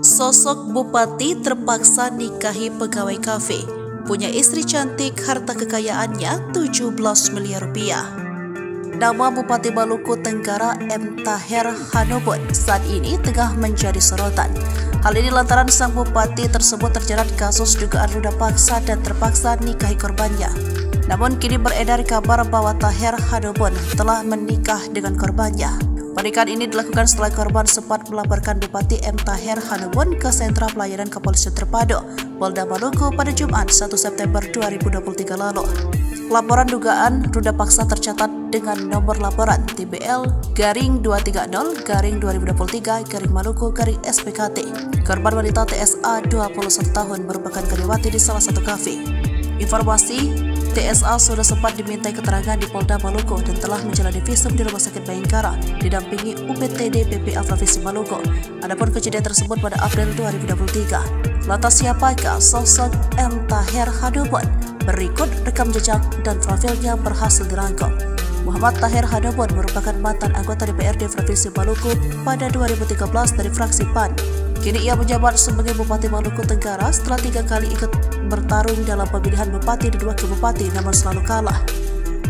Sosok bupati terpaksa nikahi pegawai kafe. Punya istri cantik, harta kekayaannya 17 miliar rupiah. Nama Bupati Maluku Tenggara M. Taher Hanobon saat ini tengah menjadi sorotan. Hal ini lantaran sang bupati tersebut terjerat kasus dugaan ruda paksa dan terpaksa nikahi korbannya. Namun kini beredar kabar bahwa Taher Hanobon telah menikah dengan korbannya. Pernikahan ini dilakukan setelah korban sempat melaporkan Bupati M. Taher Hanobon ke Sentra Pelayanan Kepolisian Terpadu Polda Maluku pada Jumat 1 September 2023 lalu. Laporan dugaan ruda paksa tercatat dengan nomor laporan TBL-2023-2023-Maluku-SPKT. Korban wanita TSA 21 tahun merupakan karyawati di salah satu kafe. Informasi, TSA sudah sempat dimintai keterangan di Polda Maluku dan telah menjalani visum di Rumah Sakit Bayangkara didampingi UPTD PPA Provinsi Maluku. Adapun kejadian tersebut pada April 2023. Lantas siapakah sosok M. Taher Hanobon? Berikut rekam jejak dan profilnya berhasil dirangkum. Muhammad Taher Hanobon merupakan mantan anggota DPRD Provinsi Maluku pada 2013 dari fraksi PAN. Kini ia menjabat sebagai Bupati Maluku Tenggara setelah 3 kali ikut bertarung dalam pemilihan bupati di 2 kabupaten namun selalu kalah.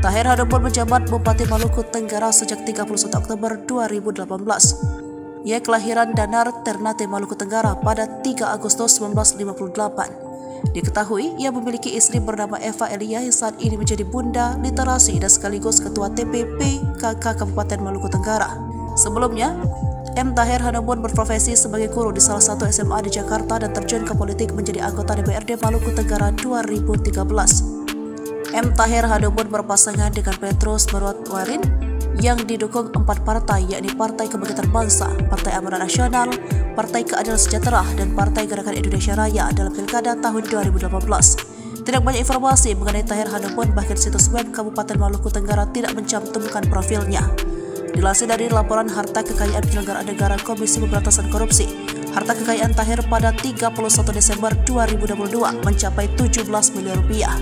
Taher Hanobon menjabat Bupati Maluku Tenggara sejak 31 Oktober 2018. Ia kelahiran Danar, Ternate, Maluku Tenggara pada 3 Agustus 1958. Diketahui ia memiliki istri bernama Eva Elia yang saat ini menjadi Bunda Literasi dan sekaligus Ketua TPP KK Kabupaten Maluku Tenggara. Sebelumnya, M. Taher Hanobon berprofesi sebagai guru di salah satu SMA di Jakarta dan terjun ke politik menjadi anggota DPRD Maluku Tenggara 2013. M. Taher Hanobon berpasangan dengan Petrus Merwatwarin yang didukung 4 partai, yakni Partai Kebangkitan Bangsa, Partai Amanat Nasional, Partai Keadilan Sejahtera, dan Partai Gerakan Indonesia Raya dalam Pilkada tahun 2018. Tidak banyak informasi mengenai Taher Hanobon, bahkan situs web Kabupaten Maluku Tenggara tidak mencantumkan profilnya. Dilansir dari laporan harta kekayaan penyelenggara negara Komisi Pemberantasan Korupsi, harta kekayaan Taher pada 31 Desember 2022 mencapai 17 miliar rupiah.